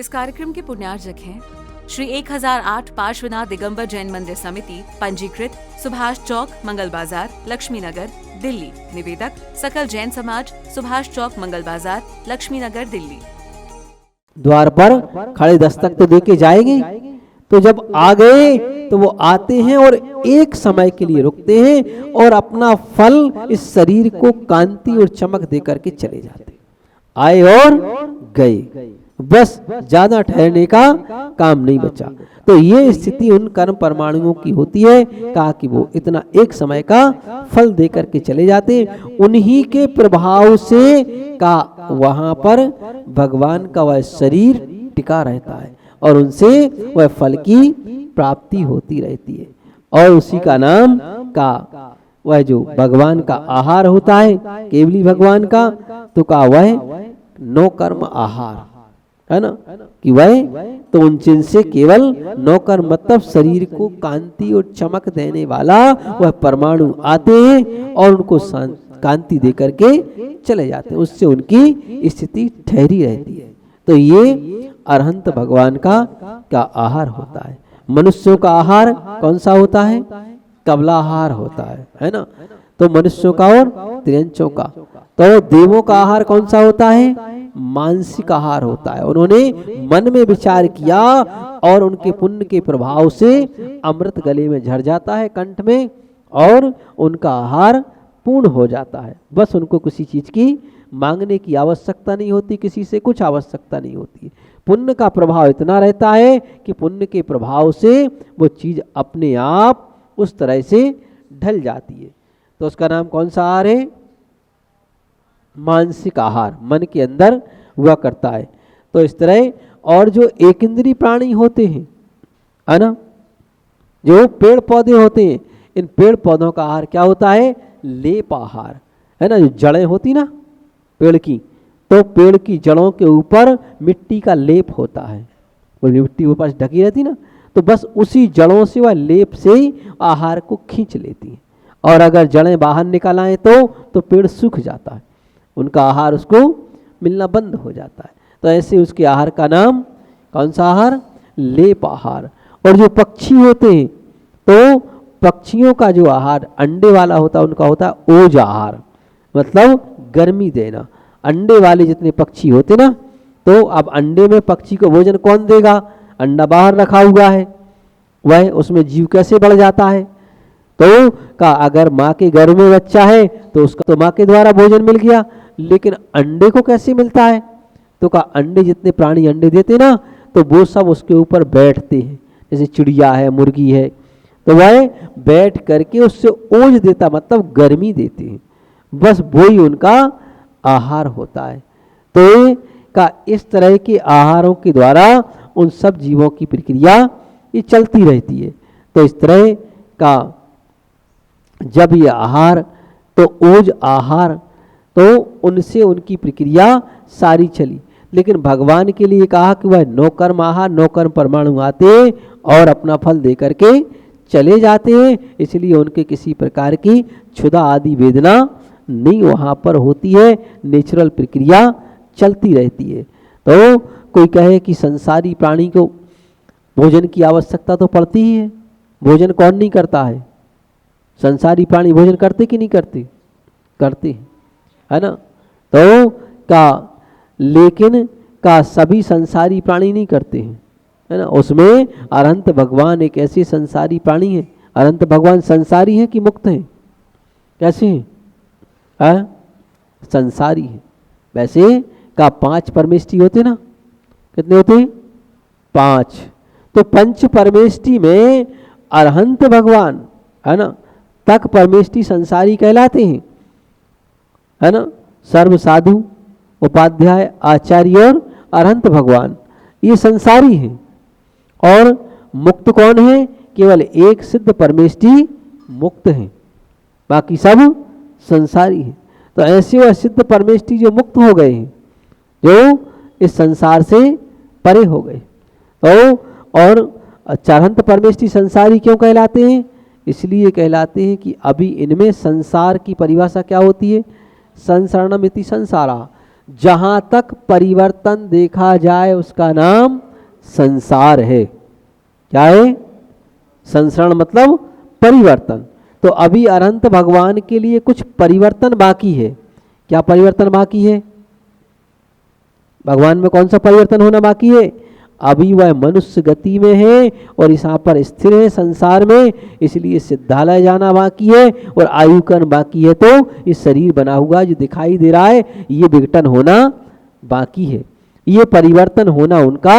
इस कार्यक्रम के पुण्यार्जक हैं श्री 1008 पार्श्वनाथ दिगंबर जैन मंदिर समिति, पंजीकृत, सुभाष चौक, मंगल बाजार, लक्ष्मी नगर, दिल्ली। निवेदक सकल जैन समाज, सुभाष चौक, मंगल बाजार, लक्ष्मी नगर, दिल्ली। द्वार पर खड़े दस्तक तो देके जाएंगे, तो जब आ गए तो वो आते हैं और एक समय के लिए रुकते हैं और अपना फल इस शरीर को कांति और चमक दे करके चले जाते हैं। आए और गए, बस ज्यादा ठहरने का काम नहीं बचा। तो ये स्थिति उन कर्म परमाणुओं की होती है, कहा कि वो इतना एक समय का फल दे करके चले जाते, उन्हीं के प्रभाव से का वहां पर भगवान का वह शरीर टिका रहता है और उनसे वह फल की प्राप्ति होती रहती है। और उसी का नाम का वह जो भगवान का आहार होता है, केवली भगवान का, तो का वह नौ कर्म आहार है ना, कि वह तो उन जिनसे केवल नौ कर्म मतलब शरीर को कांति और चमक देने वाला वह परमाणु आते हैं और उनको कांति दे करके चले जाते हैं, उससे उनकी स्थिति ठहरी रहती है। तो ये अरहंत भगवान का आहार होता है। मनुष्यों का आहार कौन सा होता है? कबलाहार होता है ना। तो मनुष्यों का और त्रियंचों का। तो देवों का आहार कौन सा होता है? मानसिक आहार होता है। उन्होंने मन में विचार किया और उनके पुण्य के प्रभाव से अमृत गले में झर जाता है, कंठ में, और उनका आहार पूर्ण हो जाता है। बस उनको किसी चीज की मांगने की आवश्यकता नहीं होती, किसी से कुछ आवश्यकता नहीं होती। पुण्य का प्रभाव इतना रहता है कि पुण्य के प्रभाव से वो चीज अपने आप उस तरह से ढल जाती है। तो उसका नाम कौन सा आहार है? मानसिक आहार, मन के अंदर हुआ करता है। तो इस तरह और जो एक इंद्रिय प्राणी होते हैं, है ना, जो पेड़ पौधे होते हैं, इन पेड़ पौधों का आहार क्या होता है? लेप आहार, है ना। जो जड़ें होती ना पेड़ की, तो पेड़ की जड़ों के ऊपर मिट्टी का लेप होता है, वो मिट्टी ऊपर ढकी रहती ना, तो बस उसी जड़ों से वह लेप से ही आहार को खींच लेती है। और अगर जड़ें बाहर निकल आए तो पेड़ सूख जाता है, उनका आहार उसको मिलना बंद हो जाता है। तो ऐसे उसके आहार का नाम कौन सा आहार? लेप आहार। और जो पक्षी होते हैं, तो पक्षियों का जो आहार अंडे वाला होता है, उनका होता है ओज आहार, मतलब गर्मी देना। अंडे वाले जितने पक्षी होते ना, तो अब अंडे में पक्षी को भोजन कौन देगा? अंडा बाहर रखा हुआ है, वह उसमें जीव कैसे बढ़ जाता है? तो का अगर माँ के गर्भ में बच्चा है तो उसका तो माँ के द्वारा भोजन मिल गया, लेकिन अंडे को कैसे मिलता है? तो का अंडे जितने प्राणी अंडे देते ना, तो वो सब उसके ऊपर बैठते हैं, जैसे चिड़िया है, मुर्गी है, तो वह बैठ करके उससे ओज देता, मतलब गर्मी देते हैं। बस वो ही उनका आहार होता है। तो का इस तरह के आहारों के द्वारा उन सब जीवों की प्रक्रिया ये चलती रहती है। तो इस तरह का जब ये आहार, तो ओज आहार, तो उनसे उनकी प्रक्रिया सारी चली। लेकिन भगवान के लिए कहा कि वह नौ कर्म आहार, नौ कर्म परमाणु आते और अपना फल दे करके चले जाते हैं, इसलिए उनके किसी प्रकार की क्षुधा आदि वेदना नहीं वहाँ पर होती है, नेचुरल प्रक्रिया चलती रहती है। तो कोई कहे कि संसारी प्राणी को भोजन की आवश्यकता तो पड़ती ही है, भोजन कौन नहीं करता है? संसारी प्राणी भोजन करते कि नहीं करते? करते हैं, है ना। तो का लेकिन का सभी संसारी प्राणी नहीं करते हैं, है ना। उसमें अरहंत भगवान एक ऐसे संसारी प्राणी है। अरहंत भगवान संसारी है कि मुक्त है? कैसे हैं? संसारी है। वैसे का 5 परमेष्टि होते ना, कितने होते? 5। तो पंच परमेष्टि में अरहंत भगवान, है ना, तक परमेष्टि संसारी कहलाते हैं, है ना। सर्व साधु, उपाध्याय, आचार्य और अरहंत भगवान ये संसारी हैं। और मुक्त कौन है? केवल एक सिद्ध परमेष्टि मुक्त हैं, बाकी सब संसारी हैं। तो ऐसे वह सिद्ध परमेष्टि जो मुक्त हो गए हैं, जो इस संसार से परे हो गए। तो और अरहंत परमेष्टि संसारी क्यों कहलाते हैं? इसलिए कहलाते हैं कि अभी इनमें संसार की परिभाषा क्या होती है? संसरणमिति संसारा, जहां तक परिवर्तन देखा जाए उसका नाम संसार है। क्या है? संसरण मतलब परिवर्तन। तो अभी अनंत भगवान के लिए कुछ परिवर्तन बाकी है। क्या परिवर्तन बाकी है? भगवान में कौन सा परिवर्तन होना बाकी है? अभी वह मनुष्य गति में है और यहाँ पर स्थिर है संसार में, इसलिए सिद्धालय जाना बाकी है और आयुकरण बाकी है। तो ये शरीर बना हुआ जो दिखाई दे रहा है ये विघटन होना बाकी है, ये परिवर्तन होना उनका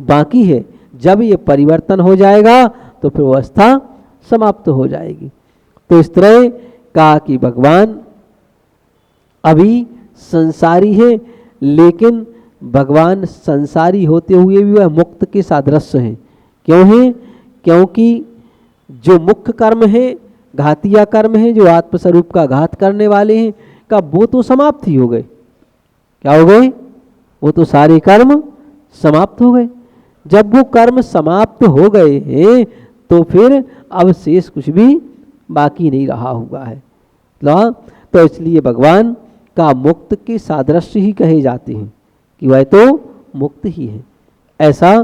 बाकी है। जब ये परिवर्तन हो जाएगा तो फिर अवस्था समाप्त हो जाएगी। तो इस तरह कहा कि भगवान अभी संसारी है, लेकिन भगवान संसारी होते हुए भी वह मुक्त के सादृश्य हैं। क्यों हैं? क्योंकि जो मुख्य कर्म है, घातिया कर्म है, जो आत्मस्वरूप का घात करने वाले हैं का वो तो समाप्त ही हो गए। क्या हो गए? वो तो सारे कर्म समाप्त हो गए। जब वो कर्म समाप्त हो गए हैं तो फिर अब शेष कुछ भी बाकी नहीं रहा हुआ है। तो इसलिए भगवान का मुक्त के सादृश्य ही कहे जाते हैं कि वह तो मुक्त ही है। ऐसा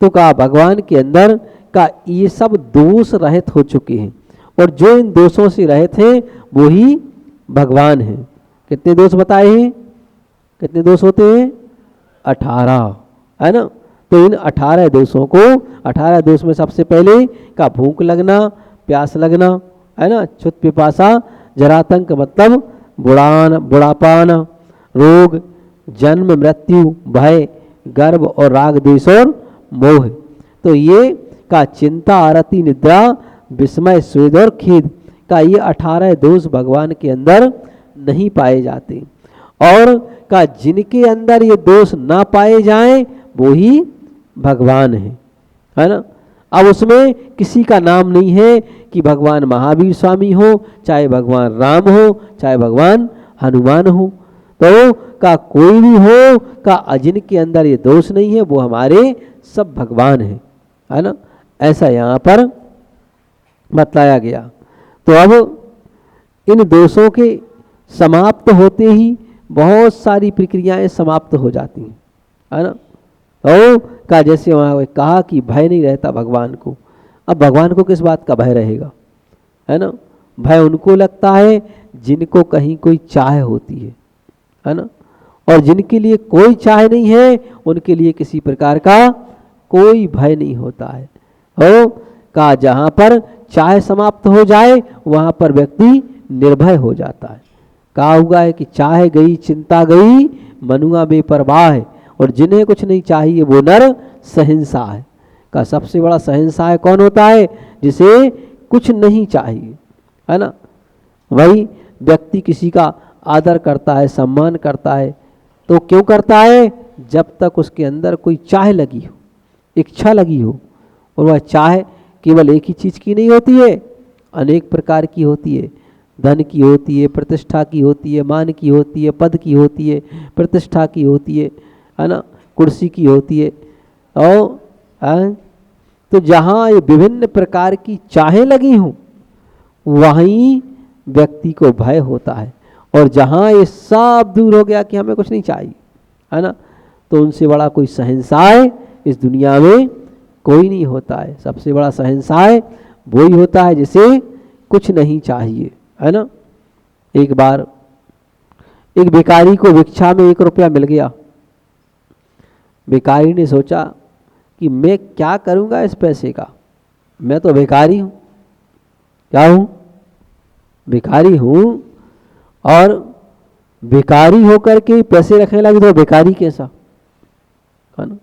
तो कहा भगवान के अंदर का ये सब दोष रहित हो चुके हैं और जो इन दोषों से रहित हैं वो ही भगवान हैं। कितने दोष बताए हैं? कितने दोष होते हैं? 18, है ना। तो इन 18 दोषों को, 18 दोष में सबसे पहले का भूख लगना, प्यास लगना, है ना, क्षुत पिपासा, जरातंक मतलब बुढ़ापान, रोग, जन्म मृत्यु, भय, गर्भ और राग द्वेष और मोह। तो ये का चिंता, आरती, निद्रा, विस्मय, स्वेद और खेद का ये 18 दोष भगवान के अंदर नहीं पाए जाते। और का जिनके अंदर ये दोष ना पाए जाएं वो ही भगवान है ना। अब उसमें किसी का नाम नहीं है कि भगवान महावीर स्वामी हो, चाहे भगवान राम हो, चाहे भगवान हनुमान हो, तो का कोई भी हो का जिनके अंदर ये दोष नहीं है वो हमारे सब भगवान है ना। ऐसा यहाँ पर बताया गया। तो अब इन दोषों के समाप्त होते ही बहुत सारी प्रक्रियाएं समाप्त हो जाती हैं, है ना। तो का जैसे वहाँ कहा कि भय नहीं रहता भगवान को। अब भगवान को किस बात का भय रहेगा, है ना। भय उनको लगता है जिनको कहीं कोई चाह होती है ना। और जिनके लिए कोई चाह नहीं है उनके लिए किसी प्रकार का कोई भय नहीं होता है। हो का जहाँ पर चाह समाप्त हो जाए वहाँ पर व्यक्ति निर्भय हो जाता है। कहा हुआ है कि चाह गई चिंता गई मनुआ बेपरवाह है, और जिन्हें कुछ नहीं चाहिए वो नर सहंसा है। का सबसे बड़ा सहंसा कौन होता है? जिसे कुछ नहीं चाहिए, है ना। वही व्यक्ति किसी का आदर करता है, सम्मान करता है, तो क्यों करता है? जब तक उसके अंदर कोई चाह लगी हो, इच्छा लगी हो। और वह चाह केवल एक ही चीज़ की नहीं होती है, अनेक प्रकार की होती है। धन की होती है, प्रतिष्ठा की होती है, मान की होती है, पद की होती है, प्रतिष्ठा की होती है ना, कुर्सी की होती है। और तो जहाँ ये विभिन्न प्रकार की चाहें लगी हों वहीं व्यक्ति को भय होता है। और जहाँ ये सब दूर हो गया कि हमें कुछ नहीं चाहिए, है ना, तो उनसे बड़ा कोई शहंशाह इस दुनिया में कोई नहीं होता है। सबसे बड़ा शहंशाह वही होता है जिसे कुछ नहीं चाहिए, है ना। एक बार एक भिखारी को भिक्षा में 1 रुपया मिल गया। भिखारी ने सोचा कि मैं क्या करूँगा इस पैसे का, मैं तो भिखारी हूँ। क्या हूँ? भिखारी हूँ। और भिखारी होकर के पैसे रखने लगे तो भिखारी कैसा, है ना।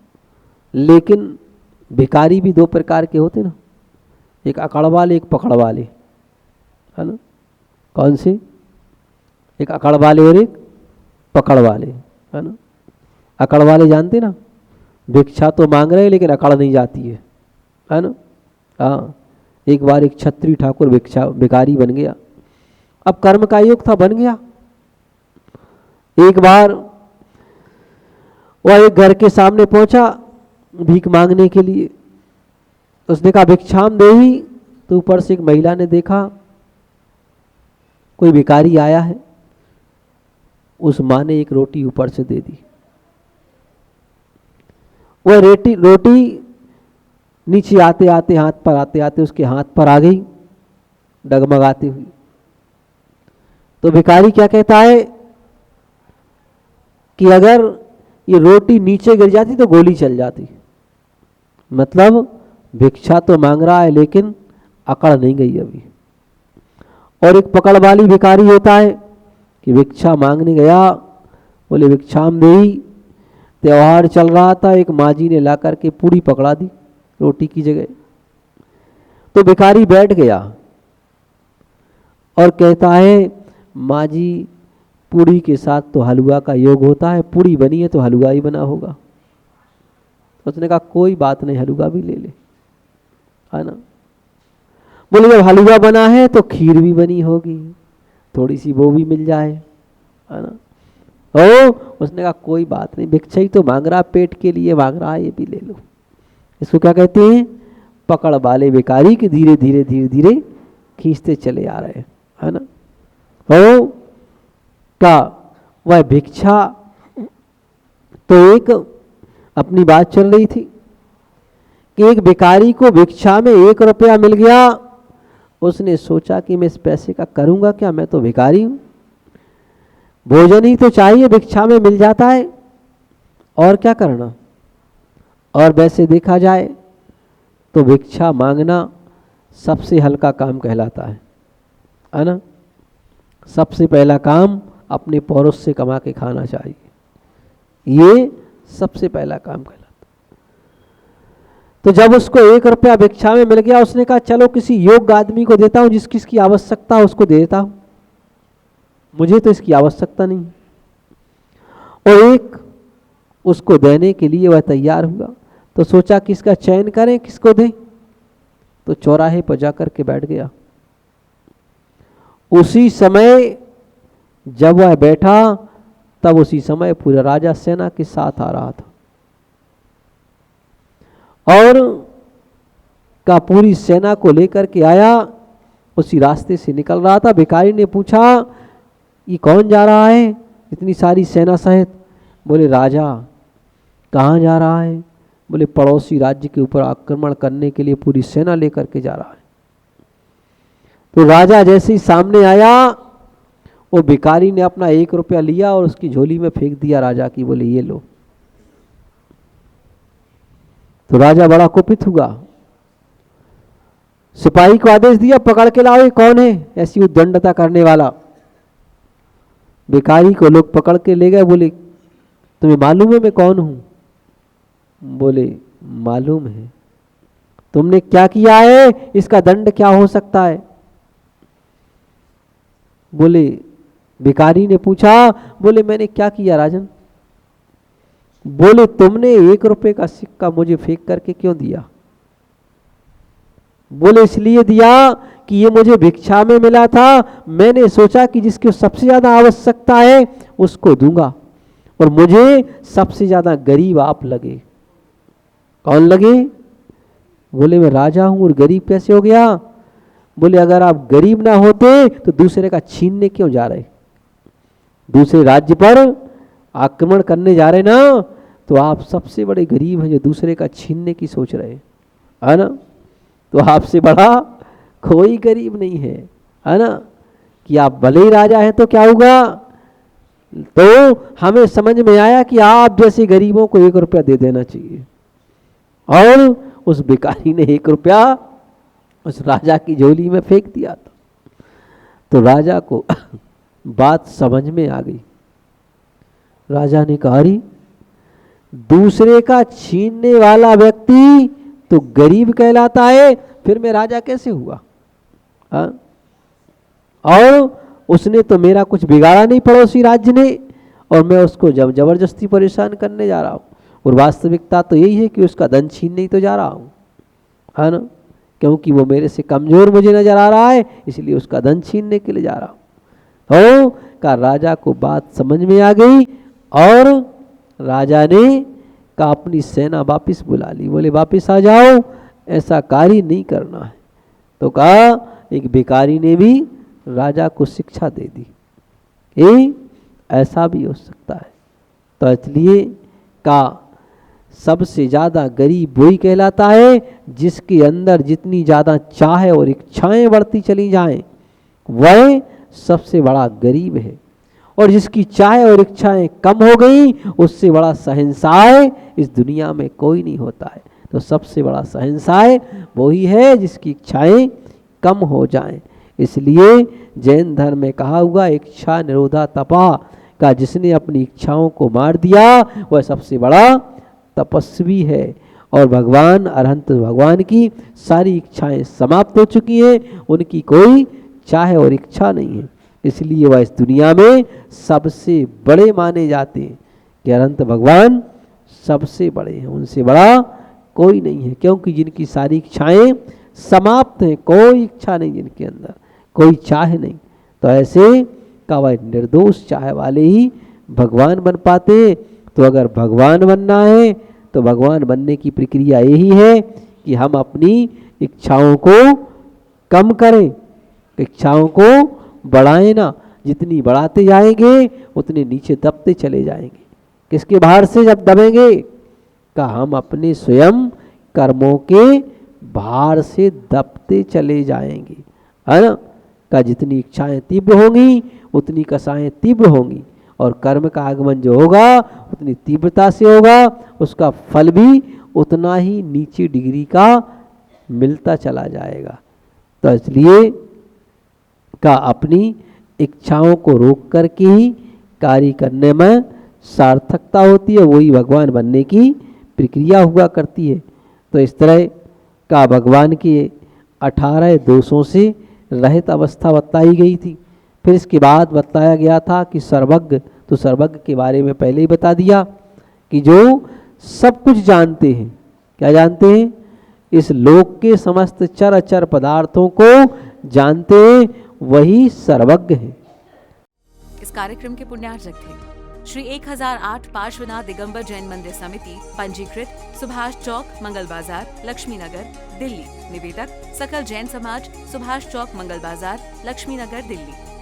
लेकिन भिखारी भी 2 प्रकार के होते ना, एक अकड़ वाले एक पकड़ वाले, है ना। कौन से? एक अकड़ वाले और एक पकड़ वाले, है ना। अकड़ वाले जानते ना, भिक्षा तो मांग रहे लेकिन अकड़ नहीं जाती है ना। हाँ, एक बार एक छत्री ठाकुर भिखारी बन गया। अब कर्म का योग था, बन गया। एक बार वह एक घर के सामने पहुंचा भीख मांगने के लिए। उसने कहा भिक्षाम देही, तो ऊपर से एक महिला ने देखा कोई भिखारी आया है, उस माँ ने एक रोटी ऊपर से दे दी। वह रोटी नीचे आते आते हाथ पर आते आते उसके हाथ पर आ गई डगमगाती हुई। तो भिखारी क्या कहता है कि अगर ये रोटी नीचे गिर जाती तो गोली चल जाती। मतलब भिक्षा तो मांग रहा है लेकिन अकड़ नहीं गई अभी। और एक पकड़ वाली भिखारी होता है कि भिक्षा मांगने गया, बोले भिक्षाम देही, त्योहार चल रहा था, एक माजी ने ला करके पूड़ी पकड़ा दी रोटी की जगह। तो भिखारी बैठ गया और कहता है माजी पूड़ी के साथ तो हलवा का योग होता है, पूड़ी बनी है तो हलवा ही बना होगा। तो उसने कहा कोई बात नहीं, हलवा भी ले ले, है ना। बोले जब हलवा बना है तो खीर भी बनी होगी, थोड़ी सी वो भी मिल जाए, है ना। ओ उसने कहा कोई बात नहीं, भिक्षा ही तो मांग रहा, पेट के लिए मांग रहा है, ये भी ले लो। इसको क्या कहते हैं? पकड़ वाले भिखारी के धीरे धीरे धीरे धीरे खींचते चले आ रहे हैं, है ना। ओ का वह भिक्षा तो एक अपनी बात चल रही थी कि एक भिखारी को भिक्षा में 1 रुपया मिल गया। उसने सोचा कि मैं इस पैसे का करूंगा क्या, मैं तो भिखारी हूं, भोजन ही तो चाहिए, भिक्षा में मिल जाता है, और क्या करना। और वैसे देखा जाए तो भिक्षा मांगना सबसे हल्का काम कहलाता है ना। सबसे पहला काम अपने पौरुष से कमा के खाना चाहिए, ये सबसे पहला काम कहलाता। तो जब उसको 1 रुपया भिक्षा में मिल गया, उसने कहा चलो किसी योग्य आदमी को देता हूं, जिसकी आवश्यकता है उसको देता हूं, मुझे तो इसकी आवश्यकता नहीं। और एक उसको देने के लिए वह तैयार हुआ। तो सोचा कि इसका चयन करें, किसको दें। तो चौराहे पर जाकर के बैठ गया। उसी समय जब वह बैठा, तब उसी समय पूरा राजा सेना के साथ आ रहा था और का पूरी सेना को लेकर के आया, उसी रास्ते से निकल रहा था। भिखारी ने पूछा ये कौन जा रहा है इतनी सारी सेना सहित? बोले राजा। कहाँ जा रहा है? बोले पड़ोसी राज्य के ऊपर आक्रमण करने के लिए पूरी सेना लेकर के जा रहा है। तो राजा जैसे ही सामने आया, वो भिखारी ने अपना 1 रुपया लिया और उसकी झोली में फेंक दिया राजा की। बोले ये लो। तो राजा बड़ा कुपित हुआ, सिपाही को आदेश दिया पकड़ के लाओ, ये कौन है ऐसी उद्दंडता करने वाला। भिखारी को लोग पकड़ के ले गए। बोले तुम्हें मालूम है मैं कौन हूं? बोले मालूम है। तुमने क्या किया है, इसका दंड क्या हो सकता है? बोले भिखारी ने पूछा। बोले मैंने क्या किया राजन? बोले तुमने 1 रुपए का सिक्का मुझे फेंक करके क्यों दिया? बोले इसलिए दिया कि ये मुझे भिक्षा में मिला था, मैंने सोचा कि जिसकी सबसे ज्यादा आवश्यकता है उसको दूंगा, और मुझे सबसे ज्यादा गरीब आप लगे। कौन लगे? बोले मैं राजा हूं और गरीब कैसे हो गया? बोले अगर आप गरीब ना होते तो दूसरे का छीनने क्यों जा रहे? दूसरे राज्य पर आक्रमण करने जा रहे ना, तो आप सबसे बड़े गरीब हैं जो दूसरे का छीनने की सोच रहे, है ना। तो आपसे बड़ा कोई गरीब नहीं है ना। कि आप भले ही राजा हैं तो क्या होगा। तो हमें समझ में आया कि आप जैसे गरीबों को 1 रुपया दे देना चाहिए। और उस भिखारी ने 1 रुपया उस राजा की झोली में फेंक दिया था। तो राजा को बात समझ में आ गई। राजा ने कहा अरे दूसरे का छीनने वाला व्यक्ति तो गरीब कहलाता है, फिर मैं राजा कैसे हुआ? और उसने तो मेरा कुछ बिगाड़ा नहीं पड़ोसी राज्य ने, और मैं उसको जब जबरदस्ती परेशान करने जा रहा हूँ। और वास्तविकता तो यही है कि उसका धन छीनने ही तो जा रहा हूँ, है ना। क्योंकि वो मेरे से कमजोर मुझे नजर आ रहा है, इसलिए उसका धन छीनने के लिए जा रहा हूँ। का राजा को बात समझ में आ गई और राजा ने का अपनी सेना वापिस बुला ली। बोले वापिस आ जाओ, ऐसा कार्य नहीं करना है। तो कहा एक भिखारी ने भी राजा को शिक्षा दे दी। ऐसा भी हो सकता है। तो इसलिए का सबसे ज़्यादा गरीब वही कहलाता है जिसके अंदर जितनी ज़्यादा चाह और इच्छाएं बढ़ती चली जाएं, वह सबसे बड़ा गरीब है। और जिसकी चाह और इच्छाएं कम हो गई, उससे बड़ा शहंशाह इस दुनिया में कोई नहीं होता है। तो सबसे बड़ा शहंशाह वही है जिसकी इच्छाएं कम हो जाएं। इसलिए जैन धर्म में कहा हुआ इच्छा निरोधा तपा का जिसने अपनी इच्छाओं को मार दिया वह सबसे बड़ा तपस्वी है। और भगवान अरहंत भगवान की सारी इच्छाएं समाप्त हो चुकी हैं, उनकी कोई चाह और इच्छा नहीं है। इसलिए वह इस दुनिया में सबसे बड़े माने जाते हैं कि अरहंत भगवान सबसे बड़े हैं, उनसे बड़ा कोई नहीं है। क्योंकि जिनकी सारी इच्छाएं समाप्त हैं, कोई इच्छा नहीं जिनके अंदर, कोई चाह नहीं, तो ऐसे का वह निर्दोष चाह वाले ही भगवान बन पाते हैं। तो अगर भगवान बनना है तो भगवान बनने की प्रक्रिया यही है कि हम अपनी इच्छाओं को कम करें, इच्छाओं को बढ़ाएं ना। जितनी बढ़ाते जाएंगे उतने नीचे दबते चले जाएंगे। किसके भार से जब दबेंगे? का हम अपने स्वयं कर्मों के भार से दबते चले जाएंगे, है ना। का जितनी इच्छाएं तीव्र होंगी उतनी कसाएं तीव्र होंगी, और कर्म का आगमन जो होगा उतनी तीव्रता से होगा, उसका फल भी उतना ही नीचे डिग्री का मिलता चला जाएगा। तो इसलिए का अपनी इच्छाओं को रोक करके ही कार्य करने में सार्थकता होती है, वही भगवान बनने की प्रक्रिया हुआ करती है। तो इस तरह का भगवान के 18 दोषों से रहित अवस्था बताई गई थी। फिर इसके बाद बताया गया था कि सर्वज्ञ, तो सर्वज्ञ के बारे में पहले ही बता दिया कि जो सब कुछ जानते हैं। क्या जानते हैं? इस लोक के समस्त चर अचर पदार्थों को जानते हैं, वही सर्वज्ञ है। इस कार्यक्रम के पुण्यार्जक थे श्री 1008 पार्श्वनाथ दिगंबर जैन मंदिर समिति, पंजीकृत, सुभाष चौक, मंगल बाजार, लक्ष्मी नगर, दिल्ली। निवेदक सकल जैन समाज, सुभाष चौक, मंगल बाजार, लक्ष्मी नगर, दिल्ली।